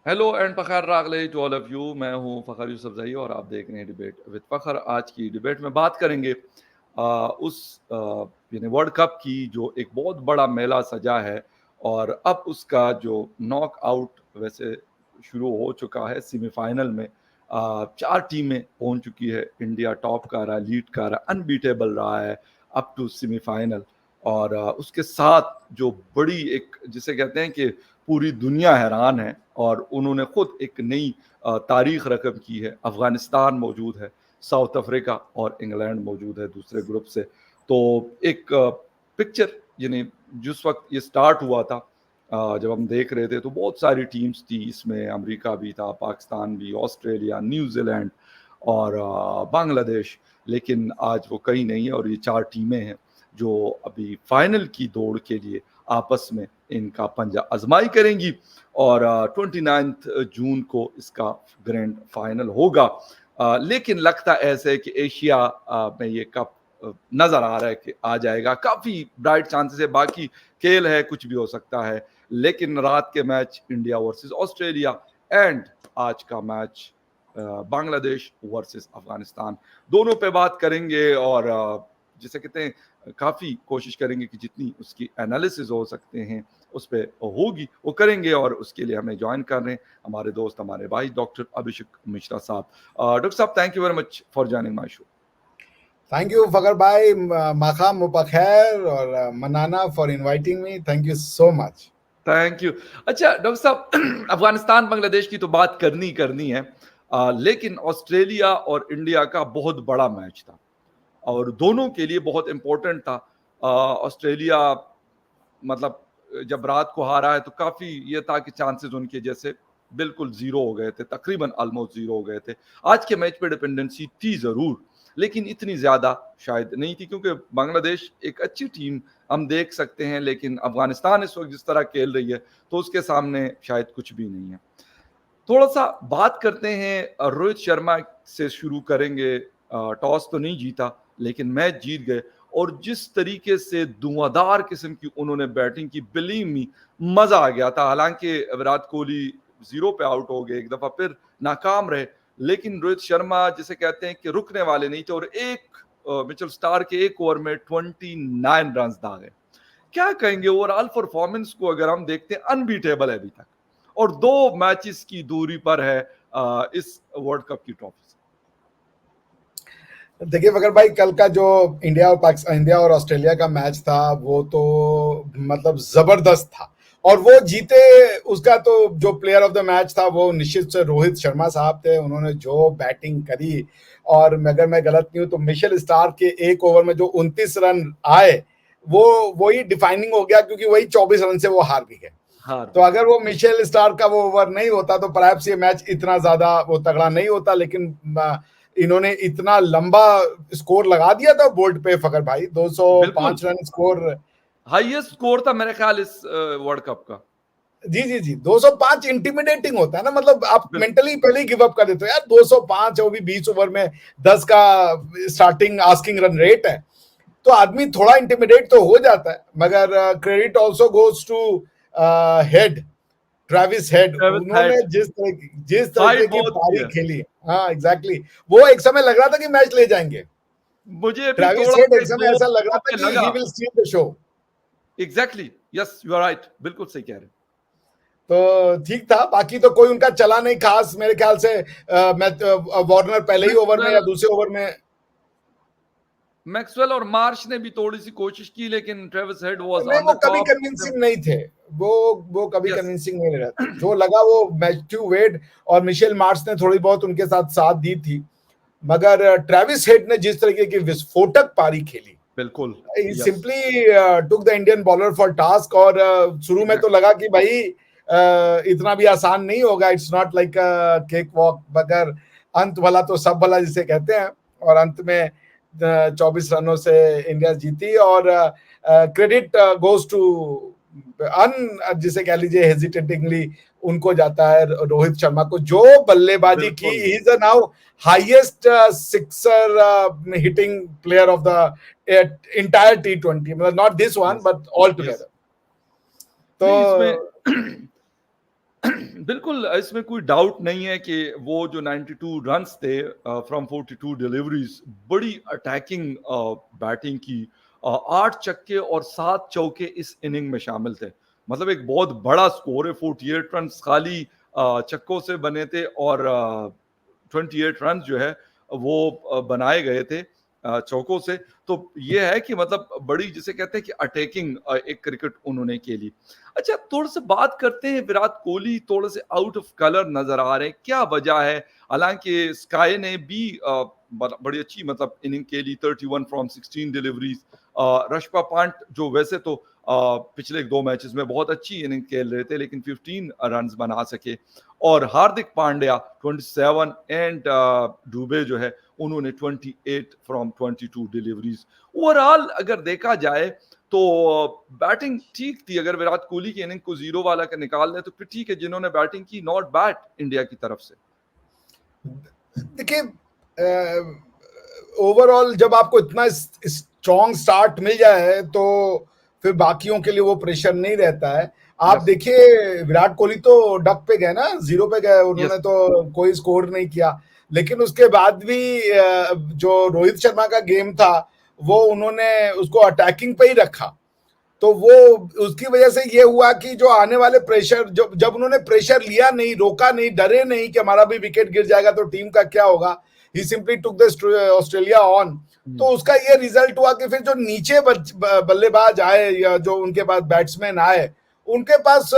Hello and Fakhar रागले to all of you. मैं हूं फ़खर यूसुफज़ई और आप देख रहे हैं डिबेट विद फ़खर। आज की डिबेट में बात करेंगे उस यानी वर्ल्ड कप की जो एक बहुत बड़ा मेला सजा है और अब उसका जो नॉक आउट वैसे शुरू हो चुका है। सेमीफाइनल में 4 टीमें पहुंच चुकी है। इंडिया टॉप कर रहा है, लीड कर रहा है, अनबीटेबल रहा है अप टू सेमीफाइनल। और उसके साथ जो बड़ी एक जिसे कहते हैं कि पूरी दुनिया हैरान है और उन्होंने खुद एक नई तारीख रकम की है। अफगानिस्तान मौजूद है, साउथ अफ्रीका और इंग्लैंड मौजूद है दूसरे ग्रुप से। तो एक पिक्चर यानी जिस वक्त ये स्टार्ट हुआ था, जब हम देख रहे थे तो बहुत सारी टीम्स थी इसमें। अमेरिका भी था, पाकिस्तान भी, ऑस्ट्रेलिया, न्यूजीलैंड और बांग्लादेश। लेकिन आज वो कहीं नहीं है और ये 4 टीमें हैं जो अभी फाइनल की दौड़ के लिए आपस में इनका पंजा आजमाई करेंगी और 29 जून को इसका ग्रैंड फाइनल होगा। लेकिन लगता ऐसे है कि एशिया में ये कप नजर आ रहा है कि आ जाएगा। काफी ब्राइट चांसेस है, बाकी खेल है, कुछ भी हो सकता है। लेकिन रात के match India versus Australia and आज का मैच बांग्लादेश वर्सेस अफगानिस्तान, दोनों पे बात करेंगे और जिसे कहते हैं काफी कोशिश करेंगे कि जितनी उसकी एनालिसिस हो सकते हैं उस पर होगी वो करेंगे। और उसके लिए हमें ज्वाइन कर रहे हैं हमारे दोस्त, हमारे भाई डॉक्टर अभिषेक मिश्रा साहब। डॉक्टर साहब, thank you very much for joining my show. Thank you Fakhar भाई, माखाम मुपखैर और मनाना for inviting me. Thank you so much. Thank you. अच्छा डॉक्टर साहब, अफगानिस्तान बांग्लादेश की तो बात करनी है, लेकिन ऑस्ट्रेलिया और इंडिया का बहुत बड़ा मैच था और दोनों के लिए बहुत इंपॉर्टेंट था। ऑस्ट्रेलिया मतलब जब रात को हारा है तो काफी ये था कि चांसेस उनके जैसे बिल्कुल जीरो हो गए थे, तकरीबन ऑलमोस्ट जीरो हो गए थे। आज के मैच पे डिपेंडेंसी थी जरूर, लेकिन इतनी ज्यादा शायद नहीं थी क्योंकि बांग्लादेश एक अच्छी टीम हम देख सकते हैं। लेकिन अफगानिस्तान इस वक्त जिस तरह खेल रही है तो उसके सामने शायद कुछ भी नहीं है। थोड़ा सा बात करते हैं रोहित शर्मा से शुरू करेंगे। टॉस तो नहीं जीता लेकिन मैच जीत गए और जिस तरीके से धुआंधार किस्म की उन्होंने बैटिंग की, बिलीव मी मजा आ गया था। हालांकि विराट कोहली 0 पे आउट हो गए, एक दफा फिर नाकाम रहे, लेकिन रोहित शर्मा जिसे कहते हैं कि रुकने वाले नहीं थे और एक मिचेल स्टार के एक ओवर में 29 रन दागे। क्या कहेंगे ओवरऑल परफॉर्मेंस को अगर हम देखते हैं, अनबीटेबल है अभी तक और 2 मैचेस की दूरी पर है इस वर्ल्ड कप की ट्रॉफी से। देखिए फकर भाई, कल का जो इंडिया और ऑस्ट्रेलिया का मैच था वो तो मतलब जबरदस्त था और वो जीते। उसका तो जो प्लेयर ऑफ द मैच था वो निश्चित से रोहित शर्मा साहब थे। उन्होंने जो बैटिंग करी और अगर मैं गलत नहीं हूं तो मिशेल स्टार के एक ओवर में जो 29 रन आए वो वही डिफाइनिंग हो गया, क्योंकि वही 24 रन से वो हार भी गए। हार तो भी अगर वो मिशेल स्टार का वो ओवर नहीं होता तो परहैप्स ये मैच इतना ज्यादा वो तगड़ा नहीं होता। लेकिन इन्होंने इतना लंबा स्कोर लगा दिया था बोल्ट पे फकर भाई, बिल्कुल 205 रन स्कोर। हाईएस्ट स्कोर था मेरे ख्याल इस वर्ल्ड कप का। जी जी जी, 205 इंटिमिडेटिंग होता है ना, मतलब आप बिल्कुल मेंटली पहले ही गिव अप कर देते हो यार। 205 है, वो भी 20 ओवर में 10 का स्टार्टिंग आस्किंग रन रेट है, तो आदमी थोड़ा इंटिमिडेट तो हो जाता है। मगर credit also goes to Head, Travis Head. Travis उन्होंने हेड जिस तरीके हाइट की बहुत की पारी है। खेली, हाँ एग्जैक्टली, वो एक समय लग रहा था कि मैच ले जाएंगे। मुझे भी ट्रेविस थोड़ा हेड सा एक एक समय दो ऐसा लग रहा था पे कि लगा। He will steal the show. Exactly, yes you are right, बिल्कुल सही कह रहे हैं। तो ठीक था, बाकी तो कोई उनका चला नहीं खास मेरे ख्याल से। मैं वार्नर पहले ही ओवर में या मैक्सवेल दूसरे ओवर में। मैक्सवेल और मार्श ने भी थोड़ी सी कोशिश की लेकिन ट्रेविस हेड वाज नहीं, ऑन वो द कभी टॉप। कन्विंसिंग नहीं थे। वो कभी यस कन्विंसिंग नहीं रहते। जो लगा वो मैथ्यू वेड और मिशेल मार्श ने थोड़ी बहुत उनके साथ साथ दी थी। मगर ट्रेविस हेड ने जिस तरीके की विस्फोटक पारी खेली, बिल्कुल। He yes simply took the Indian bowler for task. और शुरू में तो एग्जैक्टली। लगा कि भाई इतना भी आसान नहीं होगा, it's not like cake walk. मगर अंत भला तो सब भला जिसे कहते हैं, और अंत में 24 रनों से इंडिया जीती। और क्रेडिट गोज टू अन जिसे कह लीजिए हेजिटेटिंगली उनको जाता है रोहित शर्मा को, जो बल्लेबाजी की। बिल्कुल he is now highest sixer hitting player of the entire T20, मतलब not this one yes but all yes. together। नहीं इसमें तो बिल्कुल, इसमें कोई डाउट नहीं है कि वो जो 92 रन्स थे फ्रॉम 42 डिलीवरीज, बड़ी अटैकिंग बैटिंग की। 8 छक्के और 7 चौके इस इनिंग में शामिल थे। मतलब एक बहुत बड़ा स्कोर है। 48 रन्स खाली छक्कों से बने थे और 28 रन्स जो है वो बनाए गए थे चौकों से। तो ये है कि मतलब बड़ी, जिसे कहते हैं कि अटैकिंग एक क्रिकेट उन्होंने खेली। अच्छा, थोड़ा सा बात करते हैं, विराट कोहली थोड़े से आउट ऑफ कलर नजर आ रहे हैं, क्या वजह है? हालांकि स्काई ने भी बड़ी अच्छी मतलब इनिंग खेली, 31 फ्रॉम 16 डिलीवरीज। रशपा पांट जो वैसे तो पिछले 2 मैचेस में बहुत अच्छी इनिंग खेल रहे थे, लेकिन 15 रन्स बना सके। और हार्दिक पांड्या 27 एंड डुबे जो है उन्होंने 28 फ्रॉम 22 डिलीवरीज। ओवरऑल अगर देखा जाए तो बैटिंग ठीक थी। अगर विराट कोहली की इनिंग को जीरो वाला का निकाल लें तो फिर ठीक है, जिन्होंने बैटिंग की नॉट बैड इंडिया की तरफ से। देखिए, ओवरऑल जब आपको इतना स्ट्रॉन्ग स्टार्ट मिल जाए तो फिर बाकियों के लिए वो प्रेशर नहीं रहता है। आप यस, देखिए, विराट कोहली तो डक पे गए ना, जीरो पे गए, यस, उन्होंने तो कोई स्कोर नहीं किया। लेकिन उसके बाद भी जो रोहित शर्मा का गेम था वो उन्होंने उसको अटैकिंग पे ही रखा। तो वो उसकी वजह से ये हुआ कि जो आने वाले प्रेशर, जब जब उन्होंने प्रेशर लिया नहीं, रोका नहीं, डरे नहीं कि हमारा भी विकेट गिर जाएगा तो टीम का क्या होगा, he simply took the Australia on. तो उसका ये रिजल्ट हुआ कि फिर जो नीचे बल्लेबाज आए या जो उनके पास बैट्समैन आए, उनके पास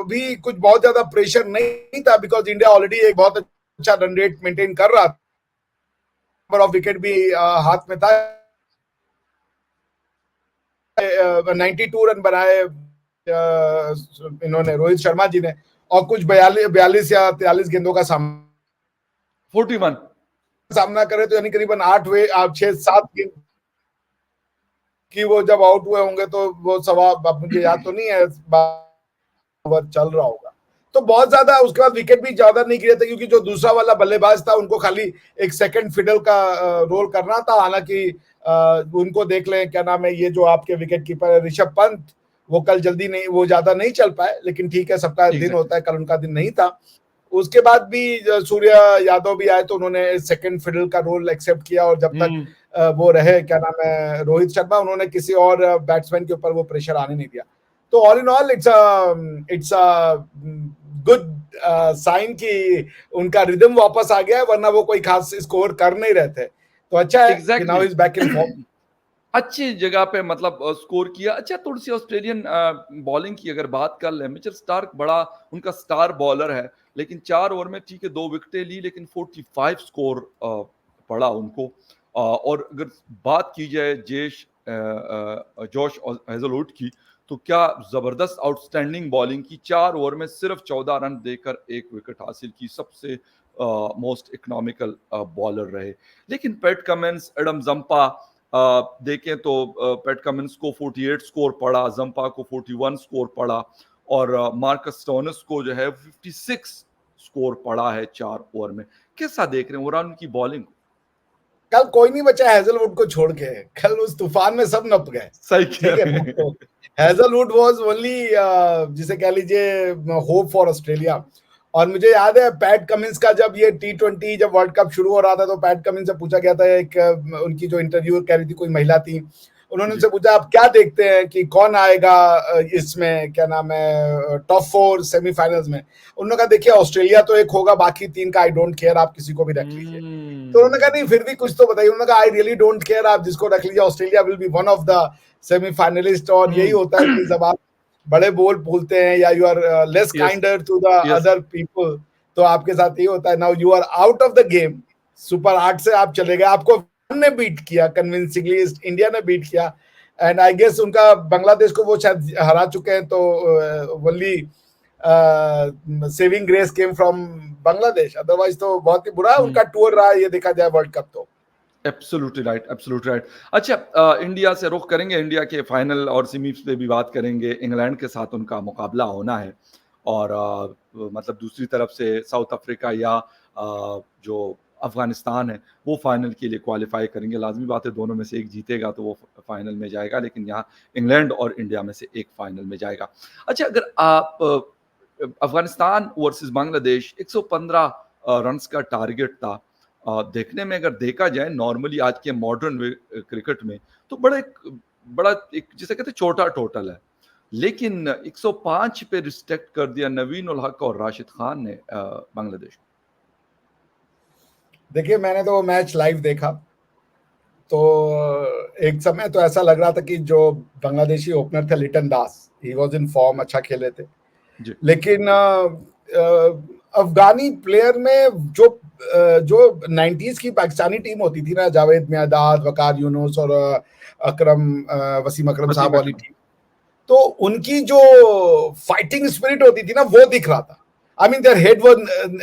भी कुछ बहुत ज्यादा प्रेशर नहीं था, बिकॉज इंडिया ऑलरेडी एक बहुत अच्छा रन रेट मेंटेन कर रहा था, नंबर ऑफ विकेट भी हाथ में था। 92 रन बनाए इन्होंने, रोहित शर्मा जी ने, और कुछ 42 या 43 गेंदों का 41। सामना करे, तो यानी करीबन 6-7 गेंद की वो जब आउट हुए होंगे तो वो सवा, अब मुझे याद तो नहीं है, चल रहा होगा। तो बहुत ज्यादा उसके बाद विकेट भी ज्यादा नहीं गिरे थे, क्योंकि जो दूसरा वाला बल्लेबाज था उनको खाली एक सेकंड फिडल का रोल करना था। हालांकि उनको देख लें, क्या नाम है, ये जो आपके विकेट कीपर है ऋषभ पंत, वो कल जल्दी नहीं, वो ज्यादा नहीं चल पाए, लेकिन ठीक है, सबका दिन एग्जैक्टली। होता है, कल उनका दिन नहीं था। उसके बाद भी सूर्य यादव भी आए तो उन्होंने सेकंड फिडल का रोल एक्सेप्ट किया, और जब तक वो रहे, क्या नाम है, रोहित शर्मा, उन्होंने किसी और बैट्समैन के ऊपर वो प्रेशर आने नहीं दिया। तो all in all it's a good sign कि उनका रिदम वापस आ गया है, वरना वो कोई खास स्कोर कर नहीं रहे थे। तो अच्छा है कि now exactly. Is back in form. अच्छी जगह पे मतलब स्कोर किया। अच्छा, थोड़ी सी ऑस्ट्रेलियन बॉलिंग की अगर बात कर लें, मिचेल स्टार्क बड़ा उनका स्टार बॉलर है, लेकिन 4 ओवर में ठीक है 2 विकेटें ली, लेकिन 45 स्कोर पड़ा उनको। और अगर बात की जाए जॉश हेजलवुड की, तो क्या जबरदस्त आउटस्टैंडिंग बॉलिंग की। 4 ओवर में सिर्फ 14 रन देकर 1 विकेट हासिल की, सबसे मोस्ट इकोनॉमिकल बॉलर रहे। लेकिन पैट कमिंस, एडम जंपा देखें तो पैट कमिंस को 48 स्कोर पड़ा, जंपा को 41 स्कोर पड़ा, और मार्कस स्टोनिस को जो है 56 स्कोर पड़ा है 4 ओवर में। कैसा देख रहे हैं ओवरऑल उनकी बॉलिंग? कल कोई नहीं बचा हेजलवुड को छोड़ के, कल उस तूफान में सब नप गए। सही कह ठीक है रहे ना, हैं। तो हेजलवुड वाज ओनली, जिसे कह लीजिए, होप फॉर ऑस्ट्रेलिया। और मुझे याद है पैट कमिंस का, जब ये T20 जब वर्ल्ड कप शुरू हो रहा था, तो पैट कमिंस से पूछा गया था, एक उनकी जो इंटरव्यू कह रही थी, कोई महिला थी, उन्होंने जी। उनसे पूछा आप क्या देखते हैं कि कौन आएगा इसमें, क्या नाम है, टॉप 4 सेमीफाइनल्स में। उन्होंने कहा देखिए, ऑस्ट्रेलिया तो एक होगा, बाकी 3 का आई डोंट केयर, आप किसी को भी रख लीजिए। तो उन्होंने कहा नहीं, फिर भी कुछ तो बताइए। उन्होंने कहा आई रियली डोंट केयर, आप जिसको रख लीजिए, Australia will be one of the semifinalist. और यही होता है कि जब आप बड़े बोल बोलते हैं, या you are less yes, kinder to the yes. Other people, तो आपके साथ ये होता है। Now you are out of the game, super 8 से आप चले गए, आपको ने बीट किया कन्विंसिंगली, इंडिया ने बीट किया। एंड आई गेस उनका बांग्लादेश को वो शायद हरा चुके हैं, तो only saving grace came from Bangladesh, otherwise तो बहुत ही बुरा उनका टूर रहा है, ये देखा जाए वर्ल्ड कप तो। Absolutely right, absolutely right. अच्छा, इंडिया से रुख करेंगे, इंडिया के फाइनल और सेमीज पे भी बात करेंगे। इंग्लैंड के साथ उनका मुकाबला होना है, और मतलब दूसरी तरफ से साउथ अफ्रीका या जो अफगानिस्तान है वो फाइनल के लिए क्वालिफाई करेंगे। लाजमी बात है, दोनों में से एक जीतेगा तो वो फाइनल में जाएगा, लेकिन यहाँ इंग्लैंड और इंडिया में से एक फाइनल में जाएगा। अच्छा, अगर आप अफगानिस्तान वर्सेस बांग्लादेश 115 रन्स का टारगेट था। देखने में अगर देखा जाए नॉर्मली आज के मॉडर्न क्रिकेट में तो बड़ा एक जिसे कहते हैं छोटा टोटल है, लेकिन 105 पे रिस्ट्रिक्ट कर दिया नवीन उल हक और राशिद खान ने बांग्लादेश। देखिए, मैंने तो मैच लाइव देखा, तो एक समय तो ऐसा लग रहा था कि जो बांग्लादेशी ओपनर थे लिटन दास, ही वाज इन फॉर्म, अच्छा खेले थे। जी लेकिन अफगानी प्लेयर में जो 90s की पाकिस्तानी टीम होती थी ना, जावेद मियादाद, वकार यूनुस और वसीम अकरम साहब वसीम वाली अकरम। टीम, तो उनकी जो फाइटिंग स्पिरिट होती थी ना, वो दिख रहा था। I mean their head was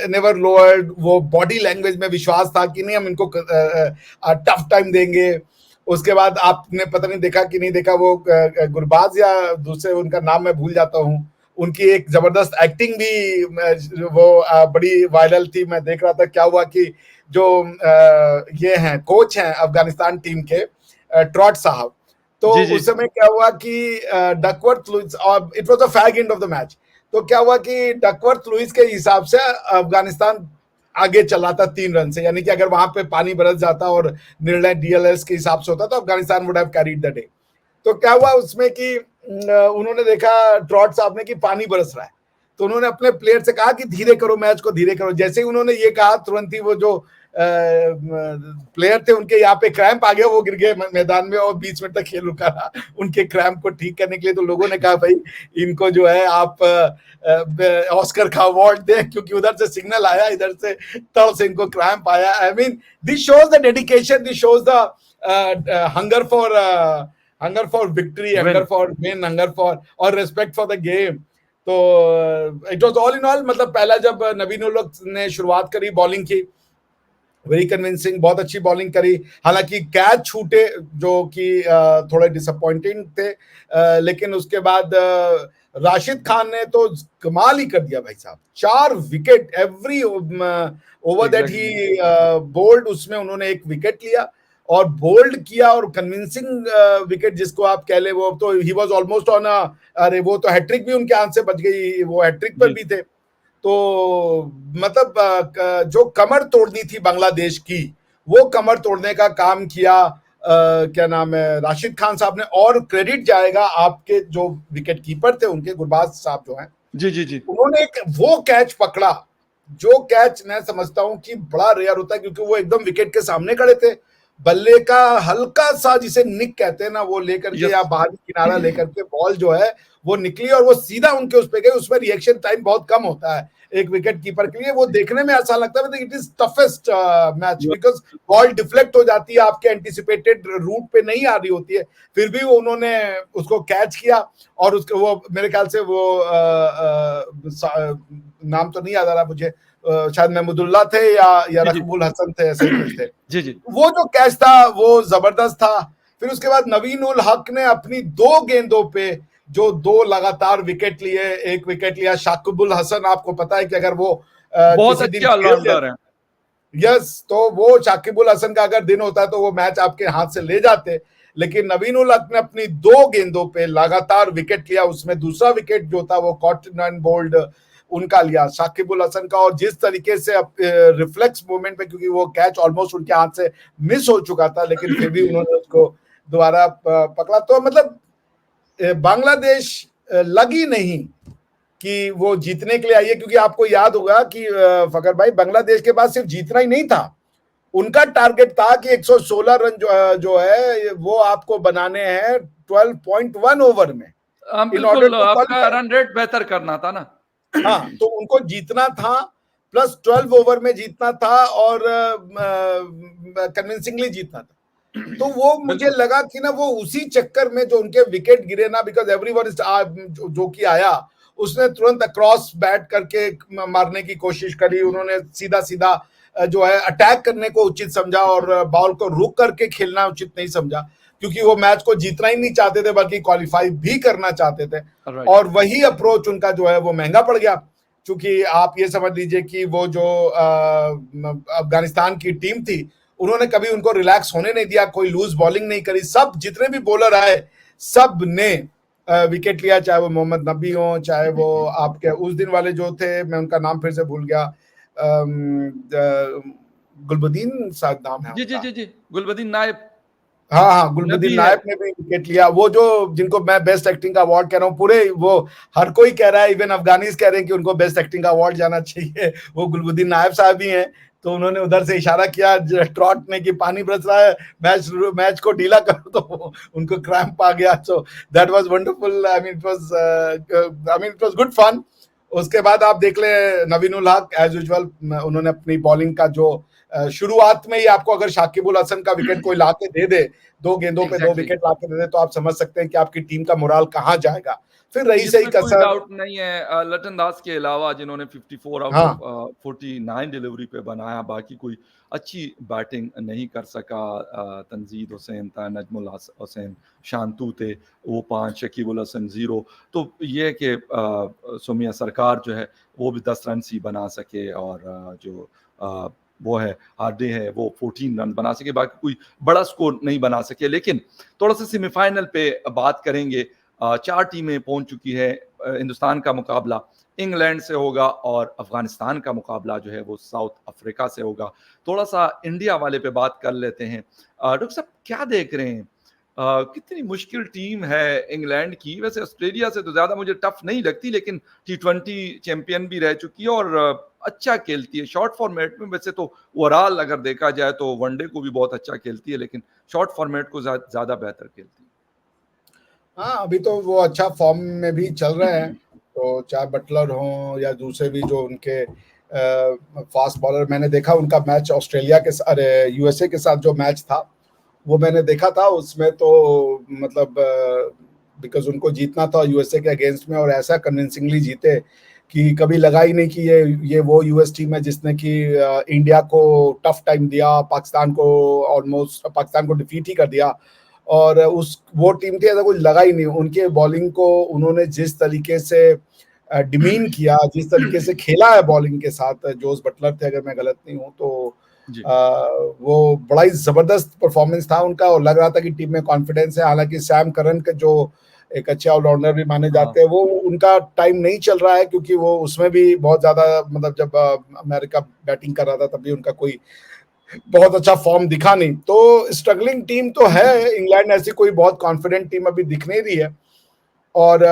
never lowered, वो बॉडी लैंग्वेज में विश्वास था कि नहीं हम इनको टफ टाइम देंगे। उसके बाद आपने पता नहीं देखा कि नहीं देखा, वो गुरबाज या दूसरे उनका नाम मैं भूल जाता हूँ, उनकी एक जबरदस्त एक्टिंग भी वो बड़ी वायरल थी। मैं देख रहा था क्या हुआ कि जो ये हैं कोच हैं अफगानिस्तान टीम के, ट्रॉट साहब, तो जी जी उस समय क्या हुआ कि डकवर्थ लुइस, और it was the fag end of the match, तो क्या हुआ कि डकवर्थ लुइस के हिसाब से अफगानिस्तान आगे चला था 3 रन से, यानी कि अगर वहां पे पानी बरस जाता और निर्णय डीएलएस के हिसाब से होता तो Afghanistan would have carried the day. तो क्या हुआ उसमें कि उन्होंने देखा ट्रॉट साहब ने कि पानी बरस रहा है, तो उन्होंने अपने प्लेयर से कहा कि धीरे करो, मैच को धीरे करो। जैसे ही उन्होंने ये कहा, तुरंत ही वो जो प्लेयर थे उनके यहाँ पे क्रैम्प आ गया, वो गिर गए मैदान में और 20 मिनट तक खेल रुका रहा उनके क्रैम्प को ठीक करने के लिए। तो लोगों ने कहा भाई इनको जो है आप ऑस्कर का अवार्ड दें, क्योंकि उधर से सिग्नल आया, इधर से तड़ से इनको क्रैम्प आया। I mean this shows the dedication, this shows the hunger for victory, hunger win. For win, hunger for और रिस्पेक्ट फॉर द गेम। तो it was all in all, मतलब पहला जब नवीन उल हक ने शुरुआत करी, बॉलिंग की, वेरी कन्विंसिंग, बहुत अच्छी बॉलिंग करी। हालांकि कैच छूटे जो कि थोड़े डिसअपॉइंटिंग थे, लेकिन उसके बाद राशिद खान ने तो कमाल ही कर दिया भाई साहब। 4 wicket every over that exactly. He bowled, उसमें उन्होंने 1 विकेट लिया और बोल्ड किया, और कन्विंसिंग विकेट जिसको आप कह ले, वो तो ही वाज ऑलमोस्ट ऑन अरे वो तो हैट्रिक भी उनके हाथ से बच गई, वो हैट्रिक पर जी भी थे। तो मतलब जो कमर तोड़नी थी बांग्लादेश की, वो कमर तोड़ने का काम किया क्या नाम है, राशिद खान साहब ने। और क्रेडिट जाएगा आपके जो विकेट कीपर थे उनके, गुरबाज साहब जो हैं, जी जी जी उन्होंने एक वो कैच पकड़ा, जो कैच मैं समझता हूं कि बड़ा रेयर होता है, क्योंकि वो एकदम विकेट के सामने खड़े थे, बल्ले का हल्का सा जिसे निक कहते हैं ना, वो लेकर के या यस। बाहरी किनारा लेकर के बॉल जो है वो निकली और वो सीधा उनके उस पे गई। उसमें रिएक्शन टाइम बहुत कम होता है एक विकेट कीपर के लिए, वो देखने में आसान लगता है, it is toughest match, because ball deflect हो जाती है, आपके एंटिसिपेटेड रूट पे नहीं आ रही होती है, फिर भी वो उन्होंने उसको कैच किया। और उसके वो मेरे ख्याल से वो नाम तो नहीं याद आ रहा मुझे, शायद महमूदुल्लाह थे या जी जी रकबुल हसन थे, ऐसे ही कुछ थे। जी जी वो जो कैच था वो जबरदस्त था। फिर उसके बाद नवीन उल हक ने अपनी 2 गेंदों पे जो 2 लगातार विकेट लिए, 1 विकेट लिया शाकिबुल हसन, आपको पता है कि अगर वो बहुत किसी दिन अच्छे खेल ऑलराउंडर लेते, हैं। यस, तो वो शाकिबुल हसन का अगर दिन होता है तो वो मैच आपके हाथ से ले जाते। लेकिन नवीन उल हक ने अपनी 2 गेंदों पे लगातार विकेट लिया, उसमें दूसरा विकेट जो था वो कॉटन एंड बोल्ड उनका लिया, शाकिबुल हसन का। और जिस तरीके से रिफ्लेक्स मूवमेंट पे, क्योंकि वो कैच ऑलमोस्ट उनके हाथ से मिस हो चुका था, लेकिन फिर भी उन्होंने उसको दोबारा पकड़ा। तो मतलब बांग्लादेश लगी नहीं कि वो जीतने के लिए आई है, क्योंकि आपको याद होगा कि फकर भाई, बांग्लादेश के पास सिर्फ जीतना ही नहीं था, उनका टारगेट था कि 116 रन जो है वो आपको बनाने हैं 12.1 ओवर में, इन ऑर्डर बिल्कुल टू आपका क्वालिफाई। रन रेट बेहतर करना था ना। हाँ, तो उनको जीतना था, प्लस 12 ओवर में जीतना था, और कन्विंसिंगली जीतना था। तो वो मुझे बिल्कुल लगा कि ना वो उसी चक्कर में जो उनके विकेट गिरे ना, बिकॉज एवरीवन जो कि आया उसने तुरंत अक्रॉस बैट करके मारने की कोशिश करी, उन्होंने सीधा सीधा जो है अटैक करने को उचित समझा, और बॉल को रुक करके खेलना उचित नहीं समझा, क्योंकि वो मैच को जीतना ही नहीं चाहते थे बल्कि क्वालिफाई भी करना चाहते थे। राइट। और वही अप्रोच उनका जो है वो महंगा पड़ गया, क्योंकि आप ये समझ लीजिए कि वो जो अफगानिस्तान की टीम थी, उन्होंने कभी उनको रिलैक्स होने नहीं दिया, कोई लूज बॉलिंग नहीं करी, सब जितने भी बॉलर आए सब ने विकेट लिया, चाहे वो मोहम्मद नबी हो, चाहे वो आपके उस दिन वाले जो थे, मैं उनका नाम फिर से भूल गया, गुलबदीन शायद नाम है जी जी उनका। जी जी, गुलबदीन नायब। हाँ हाँ, गुलबदीन नबी है। नायब ने भी विकेट लिया, वो जो जिनको मैं बेस्ट एक्टिंग का अवार्ड कह रहा हूँ, पूरे वो हर कोई कह रहा है, इवन अफगानीज कह रहे हैं कि उनको बेस्ट एक्टिंग का अवार्ड जाना चाहिए, वो गुलबदीन नायब साहब ही हैं। तो उन्होंने उधर से इशारा किया ट्रॉट ने कि पानी बरस रहा है, मैच मैच को ढीला करो, तो उनको क्रैम्प आ गया। So that was wonderful, I mean it was good fun. उसके बाद आप देख ले नवीन उल हक एज यूजुअल, उन्होंने अपनी बॉलिंग का जो शुरुआत में ही आपको अगर शाकिबुल हसन का विकेट कोई ला के दे दे, 2 गेंदों पे 2 एग्जैक्टली। विकेट ला के दे दे, तो आप समझ सकते हैं कि आपकी टीम का मोराल कहाँ जाएगा। फिर रही सही इसमें कोई कसर। डाउट नहीं है, लटन दास के अलावा जिन्होंने 54 आउट ऑफ हाँ 49 डिलीवरी पे बनाया, बाकी कोई अच्छी बैटिंग नहीं कर सका। तंजीद हुसैन था, नजमुल हुसैन, शांतु थे, वो 5, शकीबुल हसन 0। तो ये है कि सुमिया सरकार जो है वो भी 10 रन ही बना सके, और जो वो है हार्डे है वो 14 रन बना सके, बाकी कोई बड़ा स्कोर नहीं बना सके। लेकिन थोड़ा सा सेमीफाइनल पे बात करेंगे। 4 टीमें पहुंच चुकी है। हिंदुस्तान का मुकाबला इंग्लैंड से होगा, और अफगानिस्तान का मुकाबला जो है वो साउथ अफ्रीका से होगा। थोड़ा सा इंडिया वाले पे बात कर लेते हैं। डॉक्टर साहब क्या देख रहे हैं, कितनी मुश्किल टीम है इंग्लैंड की? वैसे ऑस्ट्रेलिया से तो ज्यादा मुझे टफ नहीं लगती, लेकिन T20 चैंपियन भी रह चुकी है, और अच्छा खेलती है शॉर्ट फॉर्मेट में। वैसे तो ओवरऑल अगर देखा जाए तो वनडे को भी बहुत अच्छा खेलती है, लेकिन शॉर्ट फॉर्मेट को ज्यादा बेहतर खेलती है। हाँ, अभी तो वो अच्छा फॉर्म में भी चल रहे हैं, तो चाहे बटलर हो या दूसरे भी जो उनके फास्ट बॉलर, मैंने देखा उनका मैच ऑस्ट्रेलिया के, अरे यूएसए के साथ जो मैच था वो मैंने देखा था। उसमें तो मतलब बिकॉज उनको जीतना था यूएसए के अगेंस्ट में, और ऐसा कन्विंसिंगली जीते कि कभी लगा ही नहीं कि ये वो यूएस टीम है जिसने कि इंडिया को टफ टाइम दिया, पाकिस्तान को ऑलमोस्ट पाकिस्तान को डिफीट ही कर दिया। और उस वो टीम थी, ऐसा कुछ लगा ही नहीं। उनके बॉलिंग को उन्होंने जिस तरीके से डिमीन किया, जिस तरीके से खेला है बॉलिंग के साथ, जोस बटलर थे अगर मैं गलत नहीं हूँ तो, जी। वो बड़ा ही जबरदस्त परफॉर्मेंस था उनका, और लग रहा था कि टीम में कॉन्फिडेंस है। हालांकि सैम करन के जो एक अच्छे ऑलराउंडर भी माने हाँ। जाते हैं, वो उनका टाइम नहीं चल रहा है, क्योंकि वो उसमें भी बहुत ज्यादा, मतलब जब अमेरिका बैटिंग कर रहा था तभी उनका कोई बहुत अच्छा फॉर्म दिखा नहीं। तो स्ट्रगलिंग टीम तो है इंग्लैंड, ऐसी कोई बहुत कॉन्फिडेंट टीम अभी दिख नहीं रही है। और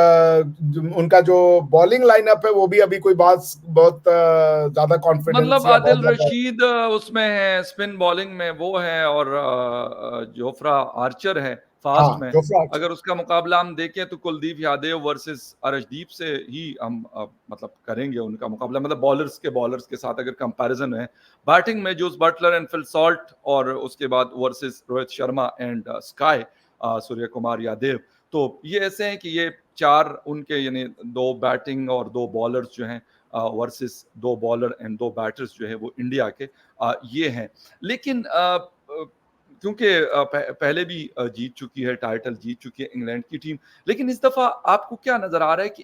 उनका जो बॉलिंग लाइनअप है वो भी अभी कोई बहुत ज्यादा कॉन्फिडेंस मतलब या बहुत आदिल ज्यादा। रशीद उसमें है, स्पिन बॉलिंग में वो है, और जोफ्रा आर्चर है फास्ट हाँ, में। Jofra Archer. अगर उसका मुकाबला हम देखें तो कुलदीप यादव वर्सेस अर्शदीप से ही हम मतलब करेंगे उनका मुकाबला, मतलब बॉलर्स के साथ अगर कंपैरिजन है। बैटिंग में Jos Buttler and Phil Salt, और उसके बाद versus Rohit Sharma and SKY Surya Kumar Yadav. तो ये ऐसे हैं कि ये 4 उनके, यानी 2 बैटिंग और 2 बॉलर्स जो हैं वर्सेस 2 बॉलर एंड 2 बैटर्स जो है वो इंडिया के ये हैं। लेकिन क्योंकि पहले भी जीत चुकी है, टाइटल जीत चुकी है इंग्लैंड की टीम, लेकिन इस दफा आपको क्या नजर आ रहा है कि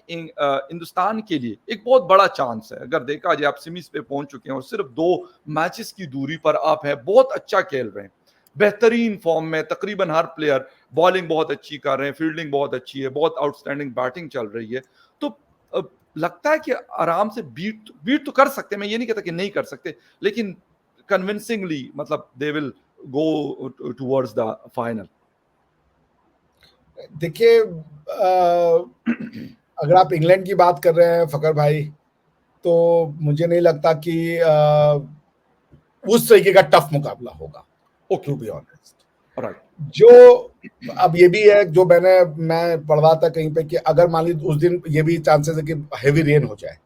हिंदुस्तान के लिए एक बहुत बड़ा चांस है? अगर देखा जाए आप सेमीज पे पहुंच चुके हैं और सिर्फ 2 मैचेस की दूरी पर आप हैं, बहुत अच्छा खेल रहे हैं, बेहतरीन फॉर्म में, तकरीबन हर प्लेयर बॉलिंग बहुत अच्छी कर रहे हैं, फील्डिंग बहुत अच्छी है, बहुत आउटस्टैंडिंग बैटिंग चल रही है। तो लगता है कि आराम से बीट तो कर सकते हैं, मैं ये नहीं कहता कि नहीं कर सकते, लेकिन कन्विंसिंगली मतलब they will go towards the final. देखिए, अगर आप इंग्लैंड की बात कर रहे हैं फकर भाई, तो मुझे नहीं लगता कि उस तरीके का टफ मुकाबला होगा, okay, to be honest. Right. जो अब ये भी है, जो मैं पढ़ रहा था कहीं पे कि अगर मान लीजिए उस दिन ये भी चांसेस है कि हैवी रेन हो जाए,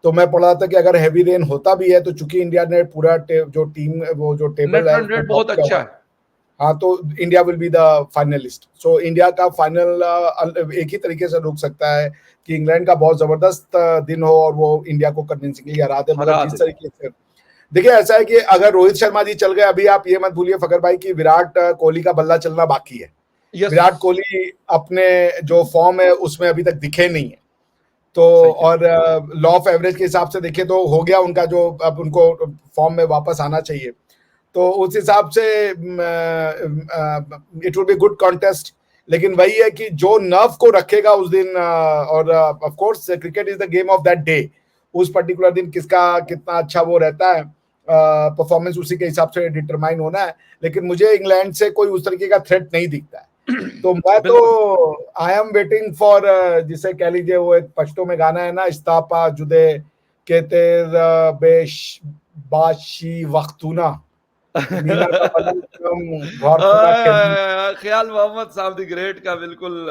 तो मैं पढ़ रहा था कि अगर हैवी रेन होता भी है तो चूंकि इंडिया ने पूरा जो टीम वो जो टेबल नेट है रन उसमें रेट टॉप बहुत किया अच्छा हुआ है। है। हाँ, तो India will be the finalist. So India का फाइनल एक ही तरीके से रुक सकता है कि इंग्लैंड का बहुत जबरदस्त दिन हो और वो इंडिया को कन्विंसिंगली हरा दे, मगर हरा जिस दे। तरीके से देखिए, ऐसा है कि अगर रोहित शर्मा जी चल गए, अभी आप ये मत भूलिए फकर भाई कि विराट कोहली का बल्ला चलना बाकी है। यस, विराट कोहली अपने जो फॉर्म है उसमें अभी तक दिखे नहीं है। तो सही कह और लॉ ऑफ एवरेज के हिसाब से देखें तो हो गया उनका, जो अब उनको फॉर्म में वापस आना चाहिए। तो उस हिसाब से it will be good contest. लेकिन वही है कि जो नर्व को रखेगा उस दिन, और of course cricket is the game of that day, उस पर्टिकुलर दिन किसका कितना अच्छा वो रहता है परफॉर्मेंस, उसी के हिसाब से डिटरमाइन होना है। लेकिन मुझे इंग्लैंड से कोई उस तरीके का थ्रेट नहीं दिखता है। तो मैं तो आई एम वेटिंग फॉर, जिसे कह लीजिए वो एक पश्तो में गाना है ना, इस्तापा जुदे के तेर बेश बाशी वक्तुना मीना का ख्याल मोहम्मद साहब द ग्रेट का बिल्कुल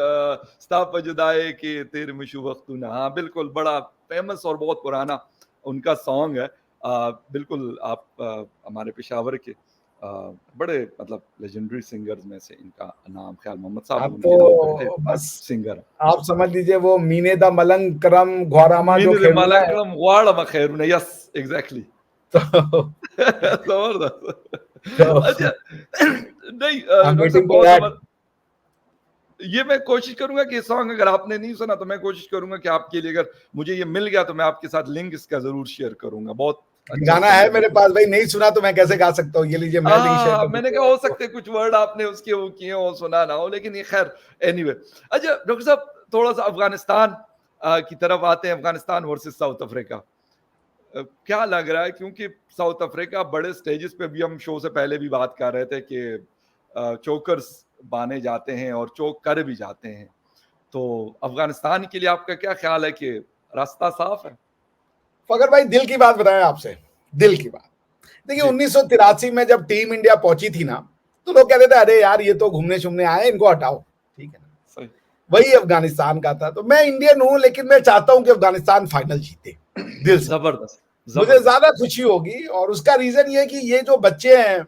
स्ताप जुदाए के तेरे मशू वक्तुना, हाँ बिल्कुल, बड़ा फेमस और बहुत पुराना उनका सॉन्ग है। बिल्कुल आप हमारे पेशावर के बड़े मतलब लेजेंडरी सिंगर्स में से इनका नाम ख्याल मोहम्मद साहब, अब उनके दो तो बेटे बस सिंगर। आप समझ लीजिए वो मीने दा मलंग करम घोरामा जो मीन खेलना है मलंगम वाड़ खैरुना, यस एग्जैक्टली। तो जबरदस्त। अच्छा, नहीं आई एम डॉक्टर साहब वेटिंग फॉर बहुत दैट। ये मैं कोशिश करूंगा कि सॉन्ग अगर आपने नहीं सुना तो मैं कोशिश करूंगा कि आपके लिए, अगर मुझे ये मिल गया तो मैं आपके साथ लिंक इसका जरूर शेयर करूंगा। बहुत अच्छा गाना है सॉन्ग मेरे पास भाई, नहीं सुना तो मैं कैसे गा सकता हूँ, ये लीजिए मैं लिंक शेयर कर मैंने देता कहा हूँ हो आपको। सकते कुछ वर्ड आपने उसके वो किए हो, सुना ना हो, लेकिन ये खैर एनीवे। अच्छा डॉक्टर साहब, थोड़ा सा अफगानिस्तान की तरफ आते हैं। अफगानिस्तान वर्सेस साउथ अफ्रीका, क्या लग रहा है? क्योंकि साउथ अफ्रीका बड़े स्टेजेस पे, भी हम शो से पहले भी बात कर रहे थे कि चोकर्स माने जाते हैं और चोक कर भी जाते हैं। तो अफगानिस्तान के लिए आपका क्या ख्याल है कि रास्ता साफ है? फगर भाई दिल की बात बताएं आपसे, दिल की बात देखिए, जी 1983 में जब टीम इंडिया पहुंची थी ना, तो लोग कहते थे अरे यार ये तो घूमने शूमने आए, इनको हटाओ, ठीक है ना। सही। वही अफगानिस्तान का था। तो मैं इंडियन हूं, लेकिन मैं चाहता हूं कि अफगानिस्तान फाइनल जीते दिल से। जबरदस्त मुझे जबरदस्त। ज्यादा खुशी होगी, और उसका रीजन ये कि ये जो बच्चे हैं,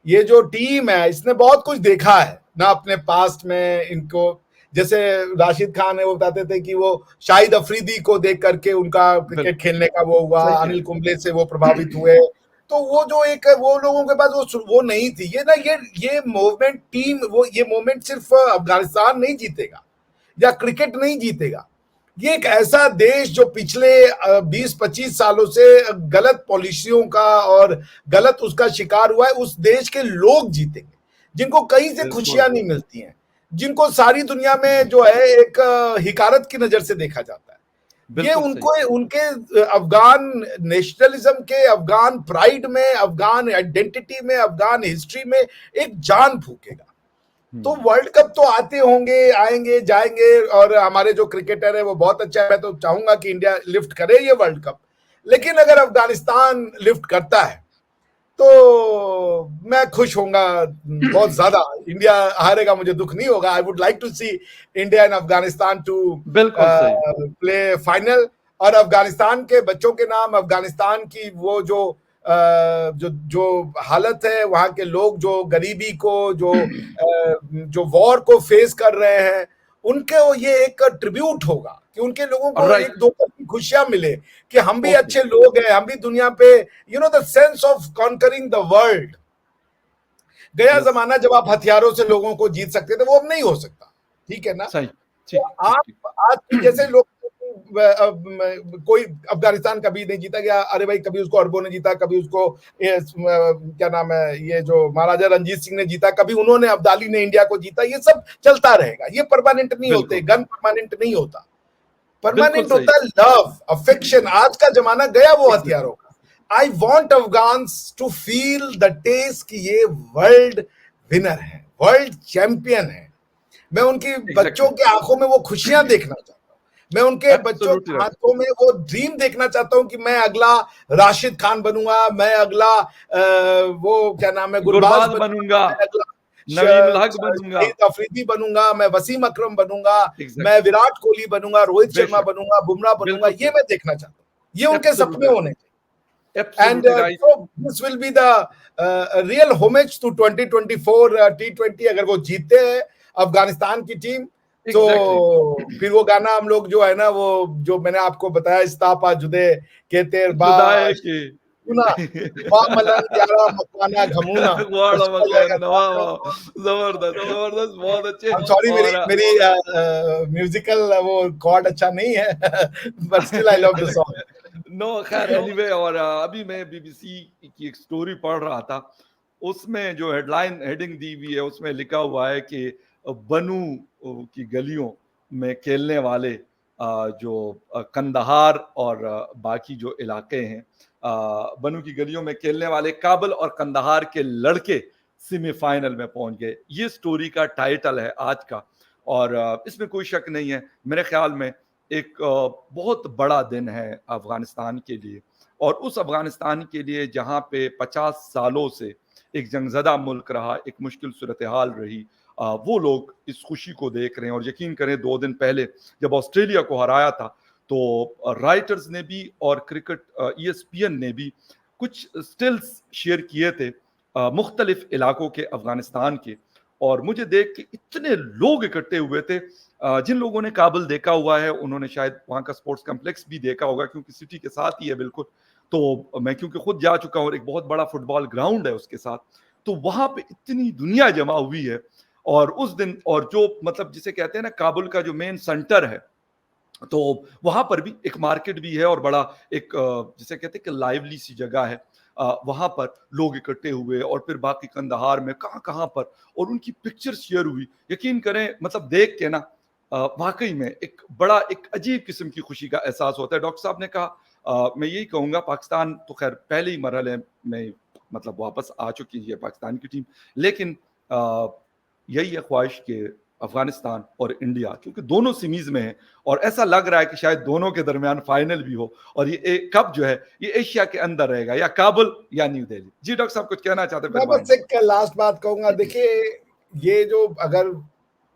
ये जो टीम है, इसने बहुत कुछ देखा है ना अपने पास्ट में इनको। जैसे राशिद खान है, वो बताते थे कि वो शाहिद अफरीदी को देख करके उनका क्रिकेट बिल्कुल खेलने का वो हुआ, सही कह अनिल रहे कुंबले से वो प्रभावित हुए। तो वो जो एक वो लोगों के पास वो नहीं थी, ये ना ये मूवमेंट टीम, वो ये मूवमेंट सिर्फ अफगानिस्तान नहीं जीतेगा या क्रिकेट नहीं जीतेगा। ये एक ऐसा देश जो पिछले 20-25 सालों से गलत पॉलिसियों का और गलत उसका शिकार हुआ है, उस देश के लोग जीतेंगे, जिनको कहीं से बिल्कुल खुशियां नहीं मिलती हैं, जिनको सारी दुनिया में जो है एक हिकारत की नजर से देखा जाता है। ये बिल्कुल सही। उनको उनके अफगान नेशनलिज्म के, अफगान प्राइड में, अफगान आइडेंटिटी में, अफगान हिस्ट्री में एक जान फूकेगा। तो वर्ल्ड कप तो आते होंगे, आएंगे जाएंगे, और हमारे जो क्रिकेटर है वो बहुत अच्छा है। मैं तो चाहूंगा कि इंडिया लिफ्ट करे ये वर्ल्ड कप, लेकिन अगर अफगानिस्तान लिफ्ट करता है तो मैं खुश होऊंगा बहुत ज्यादा। इंडिया हारेगा, मुझे दुख नहीं होगा। I would like to see India and Afghanistan to बिल्कुल सही। Play final. और अफगानिस्तान के बच्चों के नाम, अफगानिस्तान की वो जो जो जो हालत है, वहां के लोग जो गरीबी को, जो वॉर को फेस कर रहे हैं, उनके ये एक ट्रिब्यूट होगा कि उनके लोगों को राइट। एक दो की खुशियां मिले कि हम भी ओके। अच्छे लोग हैं, हम भी दुनिया पे, the sense of conquering the world. गया यस। जमाना जब आप हथियारों से लोगों को जीत सकते थे, वो अब नहीं हो सकता, ठीक है ना। सही। तो ठीक ठीक ठीक। आप आज की जैसे लोग, कोई अफगानिस्तान कभी नहीं जीता गया, अरे भाई कभी उसको अरबों ने जीता, कभी उसको क्या नाम है, ये जो महाराजा रंजीत सिंह ने जीता, कभी उन्होंने, अब्दाली ने इंडिया को जीता। ये सब चलता रहेगा, ये परमानेंट नहीं होते, बिल्कुल गन परमानेंट नहीं होता। बिल्कुल परमानेंट सही। होता है लव, अफेक्शन। आज का जमाना गया वो एग्जैक्टली। हथियारों का। I want Afghans to feel the taste कि ये वर्ल्ड विनर है, वर्ल्ड चैंपियन है। मैं उनकी बच्चों एग्जैक्टली। के आंखों में वो खुशियां देखना चाहता हूँ। मैं उनके बच्चों एब्सोल्युटली के राइट। आंखों में वो ड्रीम देखना चाहता हूँ कि मैं अगला राशिद खान बनूंगा, मैं अगला वो क्या नाम है, गुरबाज गुरबाज बनूंगा, बनूंगा, मैं अगला नवीन उल हक बनूंगा। शाहिद अफरीदी बनूंगा, मैं वसीम अकरम बनूंगा, मैं एग्जैक्टली। विराट कोहली बनूंगा, रोहित शर्मा बेशक। बनूंगा, बुमराह बनूंगा। बिल्कुल ये सही। मैं देखना चाहता हूँ, ये उनके सपने एब्सोल्युटली होने राइट। चाहिए। And absolutely right. so this will be the real homage to 2024 T20 अगर वो जीते हैं अफगानिस्तान की टीम। तो एग्जैक्टली। फिर वो गाना हम लोग जो है ना, वो जो मैंने आपको बताया, इस्तापा जुदे के तेर बा जुदाई की। सुना बा मलंग यारा मकाना घमूना, वाह बस चला जाएगा मकान, वाह गाना। वाह, जबरदस्त जबरदस्त, बहुत अच्छे। I'm sorry, मेरी और मेरी म्यूजिकल वो कॉर्ड अच्छा नहीं है but still I love the song. No खैर एनीवे। और अभी मैं बीबीसी की एक स्टोरी पढ़ रहा था, उसमें जो हेडलाइन हेडिंग दी हुई है उसमें लिखा हुआ है कि बनू की गलियों में खेलने वाले जो कंदहार और बाकी जो इलाके हैं, बनू की गलियों में खेलने वाले काबुल और कंदहार के लड़के सेमीफाइनल में पहुंच गए। ये स्टोरी का टाइटल है आज का, और इसमें कोई शक नहीं है, मेरे ख्याल में एक बहुत बड़ा दिन है अफगानिस्तान के लिए, और उस अफगानिस्तान के लिए जहां पे 50 सालों से एक जंगज़दा मुल्क रहा, एक मुश्किल सूरत हाल रही, वो लोग इस खुशी को देख रहे हैं। और यकीन करें 2 दिन पहले जब ऑस्ट्रेलिया को हराया था, तो राइटर्स ने भी और क्रिकेट ESPN ने भी कुछ स्टिल्स शेयर किए थे मुख्तलिफ इलाकों के अफगानिस्तान के, और मुझे देख के इतने लोग इकट्ठे हुए थे। जिन लोगों ने काबुल देखा हुआ है उन्होंने शायद वहाँ का स्पोर्ट्स कॉम्प्लेक्स भी देखा होगा, क्योंकि सिटी के साथ ही है बिल्कुल। तो मैं क्योंकि खुद जा चुका हूँ, एक बहुत बड़ा फुटबॉल ग्राउंड है उसके साथ, तो वहाँ पे इतनी दुनिया जमा हुई है। और उस दिन, और जो मतलब जिसे कहते हैं ना काबुल का जो मेन सेंटर है, तो वहां पर भी एक मार्केट भी है और बड़ा एक जिसे कहते हैं कि लाइवली सी जगह है। वहां पर लोग इकट्ठे हुए, और फिर बाकी कंदहार में कहाँ कहाँ पर, और उनकी पिक्चर शेयर हुई। यकीन करें मतलब देख के ना वाकई में एक बड़ा एक अजीब किस्म की खुशी का एहसास होता है। डॉक्टर साहब ने कहा, मैं यही कहूंगा, पाकिस्तान तो खैर पहले ही मरहले में मतलब वापस आ चुकी है पाकिस्तान की टीम, लेकिन यही है ख्वाहिश के अफगानिस्तान और इंडिया, क्योंकि दोनों सीमीज में है, और ऐसा लग रहा है कि शायद दोनों के दरमियान फाइनल भी हो, और ये कप जो है ये एशिया के अंदर रहेगा, या काबुल या न्यू दिल्ली। जी डॉक्टर साहब कुछ कहना चाहते हैं? मैं बस एक लास्ट बात कहूंगा, देखिए ये जो अगर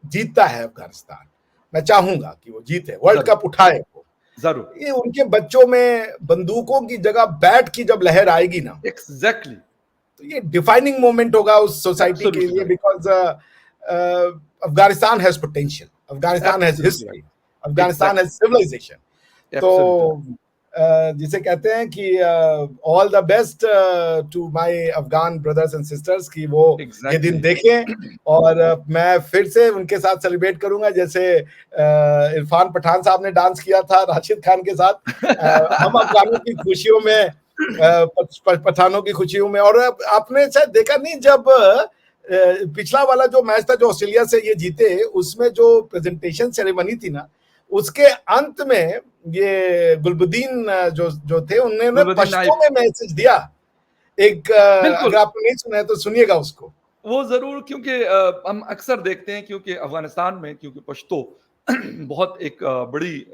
जीतता है अफगानिस्तान, मैं चाहूंगा कि वो जीते, वर्ल्ड कप उठाए वो, जरूर, ये उनके बच्चों में बंदूकों की जगह बैट की जब लहर आएगी ना, एग्जैक्टली, तो ये डिफाइनिंग मोमेंट होगा उस सोसाइटी के लिए, because Afghanistan has potential, Afghanistan has history, Afghanistan has civilization. तो जिसे कहते हैं कि all the best to my Afghan brothers and sisters कि वो ये दिन देखें, और मैं फिर से उनके साथ सेलिब्रेट करूंगा जैसे इरफान पठान साहब ने डांस किया था राशिद खान के साथ। हम अफगानों की खुशियों में, पठानों की खुशियों में। और आपने शायद देखा नहीं, जब पिछला वाला जो मैच था जो ऑस्ट्रेलिया से ये जीते, उसमें जो प्रेजेंटेशन सेरेमनी थी ना, उसके अंत में ये गुलबुद्दीन जो थे, उन्होंने पश्तो में मैसेज दिया एक, अगर आपने नहीं सुना है तो सुनिएगा उसको। वो जरूर, क्योंकि हम अक्सर देखते हैं, क्योंकि अफगानिस्तान में क्योंकि पश्तो बहुत एक बड़ी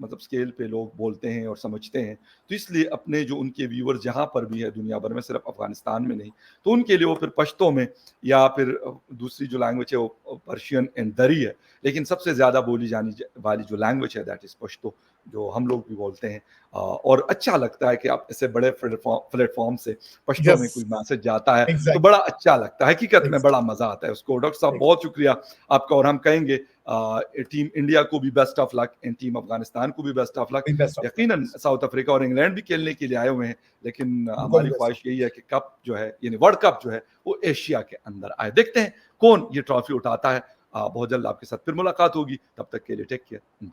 मतलब स्केल पे लोग बोलते हैं और समझते हैं, तो इसलिए अपने जो उनके व्यूअर्स जहाँ पर भी है दुनिया भर में, सिर्फ अफगानिस्तान में नहीं, तो उनके लिए वो फिर पश्तो में, या फिर दूसरी जो लैंग्वेज है वो पर्शियन एंड दरी है, लेकिन सबसे ज़्यादा बोली जानी वाली जो लैंग्वेज है दैट इज़ पश्तो, जो हम लोग भी बोलते हैं। और अच्छा लगता है कि आप ऐसे बड़े प्लेटफॉर्म से पश्तो में कोई मैसेज जाता है, तो बड़ा अच्छा लगता है, हकीकत में बड़ा मजा आता है उसको। डॉक्टर साहब बहुत शुक्रिया आपका, और हम कहेंगे टीम इंडिया को भी best of luck and team Afghanistan को भी बेस्ट ऑफ लक। यकीनन साउथ अफ्रीका और इंग्लैंड भी खेलने के लिए आए हुए हैं, लेकिन हमारी ख्वाहिश यही है कि कप जो है, यानी वर्ल्ड कप जो है, वो एशिया के अंदर आए। देखते हैं कौन ये ट्रॉफी उठाता है। बहुत जल्द आपके साथ फिर मुलाकात होगी, तब तक के लिए टेक केयर।